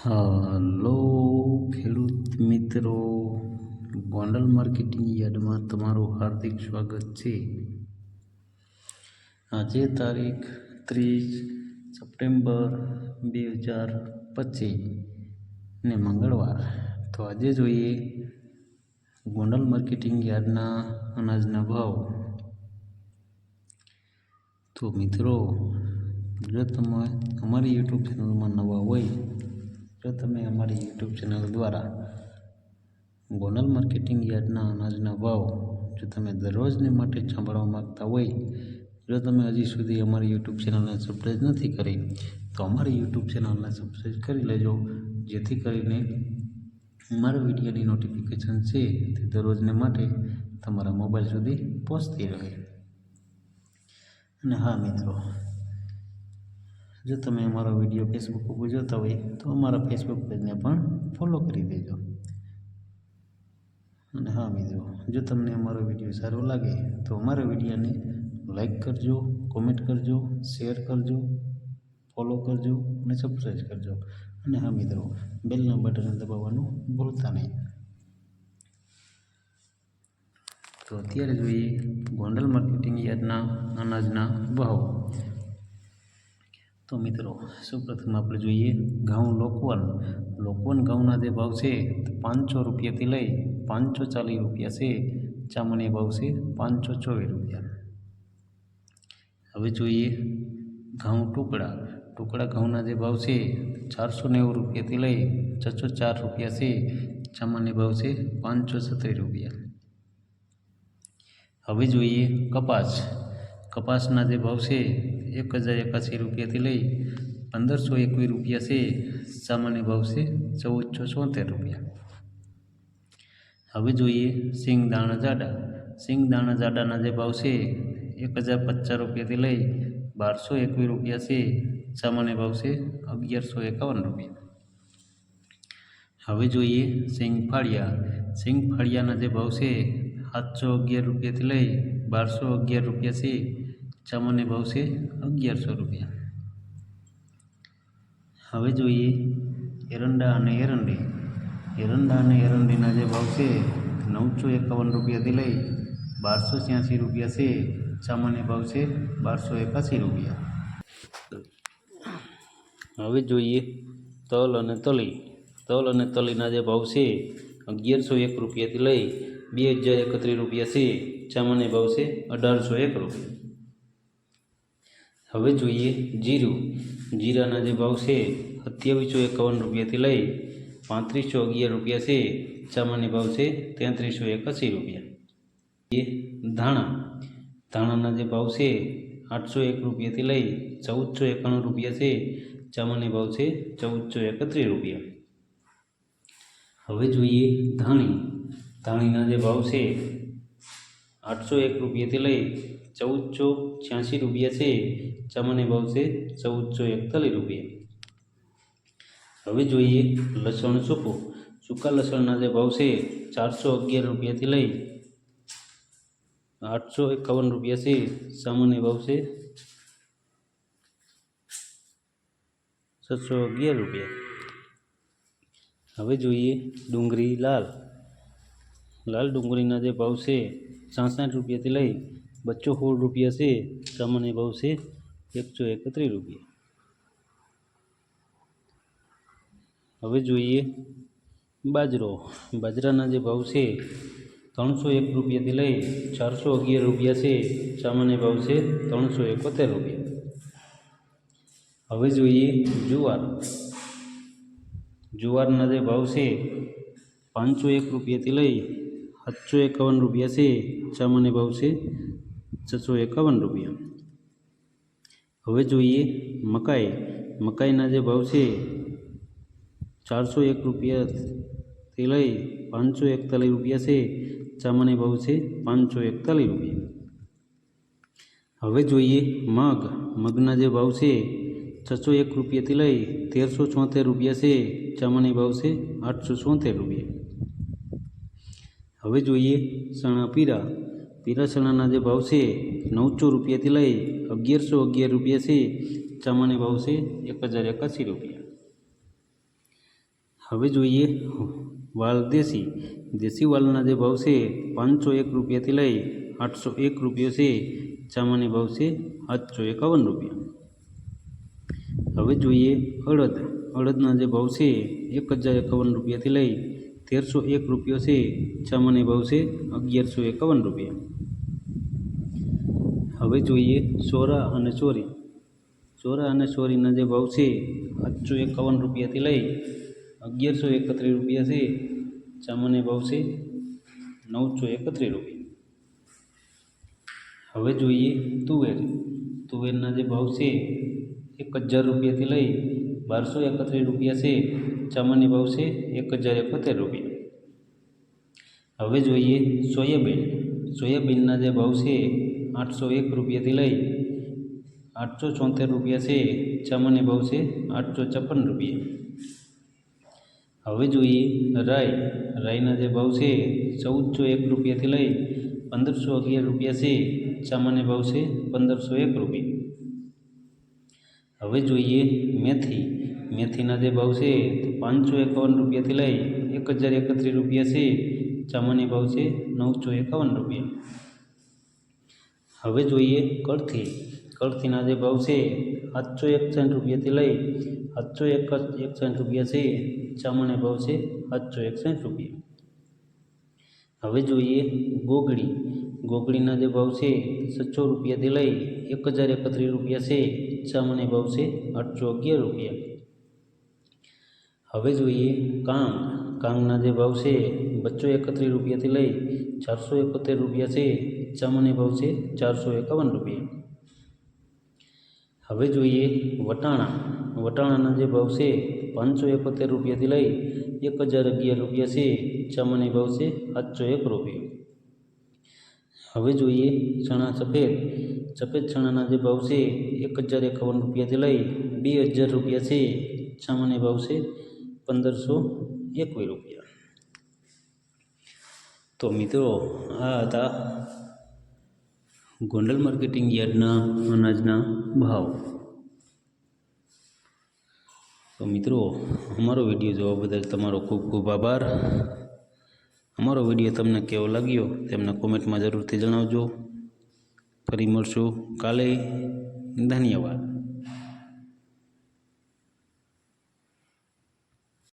Hello ખેડૂત મિત્રો, Gondal marketing યાર્ડમાં તમારું હાર્દિક સ્વાગત છે। આજે તારીખ 30 સપ્ટેમ્બર 2025 ને મંગળવાર। તો આજે જોઈએ ગોંડલ માર્કેટિંગ યાર્ડના અનાજના ભાવ। તો મિત્રો, જો તમે અમારી યુટ્યુબ ચેનલમાં નવા હોય, જો તમે અમારી યુટ્યુબ ચેનલ દ્વારા ગોંડલ માર્કેટિંગ યાર્ડના અનાજના ભાવ જો તમે દરરોજને માટે સાંભળવા માગતા હોય, જો તમે હજી સુધી અમારી યુટ્યુબ ચેનલને સબસ્ક્રાઈબ નથી કરી તો અમારી યુટ્યુબ ચેનલને સબસ્ક્રાઈબ કરી લેજો, જેથી કરીને અમારા વિડીયોની નોટિફિકેશન છે તે દરરોજને માટે તમારા મોબાઈલ સુધી પહોંચતી રહે। અને હા મિત્રો, જો તમે અમારો વિડીયો ફેસબુક ઉપર જોતા હોય તો અમારા ફેસબુક પેજને પણ ફોલો કરી દેજો। અને હા મિત્રો, જો તમને અમારો વિડીયો સારો લાગે તો અમારા વિડીયોને લાઈક કરજો, કોમેન્ટ કરજો, શેર કરજો, ફોલો કરજો અને સબસ્ક્રાઈબ કરજો। અને હા મિત્રો, બેલના બટન દબાવવાનું ભૂલતા નહીં। તો અત્યારે જોઈએ ગોંડલ માર્કેટિંગ યાર્ડના અનાજના ભાવ। તો મિત્રો, સૌપ્રથમ આપણે જોઈએ ઘઉં લોકવન ઘઉંના જે ભાવ છે 500 રૂપિયાથી લઈ 540 રૂપિયા છે। સામાન્ય ભાવ છે 524 રૂપિયા। હવે જોઈએ ઘઉં ટુકડા ઘઉંના જે ભાવ છે 490 રૂપિયાથી લઈ 604 રૂપિયા છે। સામાન્ય ભાવ છે 570 રૂપિયા। હવે જોઈએ કપાસના જે ભાવ છે 1081 રૂપિયાથી લઈ 1521 રૂપિયા છે। સામાન્ય ભાવ છે 1474 રૂપિયા। હવે જોઈએ સિંગદાણા જાડાના જે ભાવ છે 1050 રૂપિયાથી લઈ 1221 રૂપિયા છે। સામાન્ય ભાવ છે 1151 રૂપિયા। હવે જોઈએ સિંગ ફાળિયાના જે ભાવ છે 711 રૂપિયાથી લઈ 1211 રૂપિયા છે। સામાન્ય ભાવ છે 1100 રૂપિયા। હવે જોઈએ એરંડા અને એરંડીના જે ભાવ છે 951 રૂપિયાથી લઈ 1286 રૂપિયા છે। સામાન્ય ભાવ છે 1281 રૂપિયા। હવે જોઈએ તલ અને તલીના જે ભાવ છે 1101 રૂપિયાથી લઈ 2031 રૂપિયા છે। સામાન્ય ભાવ છે 1801 રૂપિયા। હવે જોઈએ જીરાના જે ભાવ છે 2751 રૂપિયાથી લઈ 3511 રૂપિયા છે। સામાન્ય ભાવ છે 3381 રૂપિયા। ધાણાના જે ભાવ છે 801 રૂપિયાથી લઈ 1491 રૂપિયા છે। સામાન્ય ભાવ છે 1431 રૂપિયા। હવે જોઈએ ધાણીના જે ભાવ છે 801 રૂપિયાથી લઈ 1486 રૂપિયા છે। સામાન્ય ભાવ છે 1441 રૂપિયા। હવે જોઈએ લસણ સૂકા લસણના જે ભાવ છે 411 રૂપિયાથી લઈ 851 રૂપિયા છે। સામાન્ય ભાવ છે 711 રૂપિયા। હવે જોઈએ ડુંગળી લાલ ડુંગળીના જે ભાવ છે 66 રૂપિયાથી લઈ 216 રૂપિયા છે। સામાન્ય ભાવ છે 131 રૂપિયા। હવે જોઈએ બાજરાના જે ભાવ છે 301 રૂપિયાથી લઈ 411 રૂપિયા છે। સામાન્ય ભાવ છે 371 રૂપિયા। હવે જોઈએ જુવારના જે ભાવ છે 501 રૂપિયાથી લઈ 751 રૂપિયા છે। સામાન્ય ભાવ છે 651 રૂપિયા। હવે જોઈએ મકાઈના જે ભાવ છે 401 રૂપિયાથી લઈ 541 રૂપિયા છે। સામાન્ય ભાવ છે 541 રૂપિયા। હવે જોઈએ મગના જે ભાવ છે 601 રૂપિયાથી લઈ 1376 રૂપિયા છે। સામાન્ય ભાવ છે 876 રૂપિયા। હવે જોઈએ પીળા ચણાના જે ભાવ છે 900 રૂપિયાથી લઈ 1111 રૂપિયા છે। સામાન્ય ભાવ છે 1081 રૂપિયા। હવે જોઈએ વાલ દેશી વાલના જે ભાવ છે 501 રૂપિયાથી લઈ 801 રૂપિયો છે. સામાન્ય ભાવ છે 851 રૂપિયા. હવે જોઈએ અડદના જે ભાવ છે 1051 રૂપિયાથી લઈ 1301 રૂપિયો છે. સામાન્ય ભાવ છે 1151 રૂપિયા. હવે જોઈએ સોરા અને ચોરીના જે ભાવ છે 851 રૂપિયાથી લઈ 1131 રૂપિયા છે. સામાન્ય ભાવ છે 931 રૂપિયા. હવે જોઈએ તુવેરના જે ભાવ છે 1000 રૂપિયાથી લઈ 1231 રૂપિયા છે. સામાન્ય ભાવ છે 1071 રૂપિયા. હવે જોઈએ સોયાબીનના જે ભાવ છે 801 રૂપિયાથી લઈ 874 રૂપિયા છે. સામાન્ય ભાવ છે 856 રૂપિયા. હવે જોઈએ રાઈના જે ભાવ છે 1401 રૂપિયાથી લઈ 1511 રૂપિયા છે. સામાન્ય ભાવ છે 1501 રૂપિયા. હવે જોઈએ મેથીના જે ભાવ છે 551 રૂપિયાથી લઈ 1031 રૂપિયા છે. સામાન્ય ભાવ છે 951 રૂપિયા. હવે જોઈએ કળથીના જે ભાવ છે 761 રૂપિયાથી લઈ 761 રૂપિયા છે. સામાન્ય ભાવ છે 761 રૂપિયા. હવે જોઈએ ગોગડીના જે ભાવ છે 600 રૂપિયાથી લઈ 1031 રૂપિયા છે. સામાન્ય ભાવ છે 811 રૂપિયા. હવે જોઈએ કાંગના જે ભાવ છે 231 રૂપિયાથી લઈ 471 રૂપિયા છે. સામાન્ય ભાવ છે 451 રૂપિયા. હવે જોઈએ વટાણાના જે ભાવ છે 571 રૂપિયાથી લઈ 1011 રૂપિયા છે. સામાન્ય ભાવ છે 701 રૂપિયા. હવે જોઈએ સફેદ ચણાના જે ભાવ છે 1051 રૂપિયાથી લઈ 2000 રૂપિયા છે. સામાન્ય ભાવ છે 1521 રૂપિયા. તો મિત્રો આ હતા ગોંડલ માર્કેટિંગ યાર્ડના અનાજના ભાવ. તો મિત્રો અમારો વિડીયો જોવા બદલ તમારો ખૂબ ખૂબ આભાર. અમારો વિડીયો તમને કેવો લાગ્યો તેમને કોમેન્ટમાં જરૂરથી જણાવજો. ફરી મળશું કાલે. ધન્યવાદ.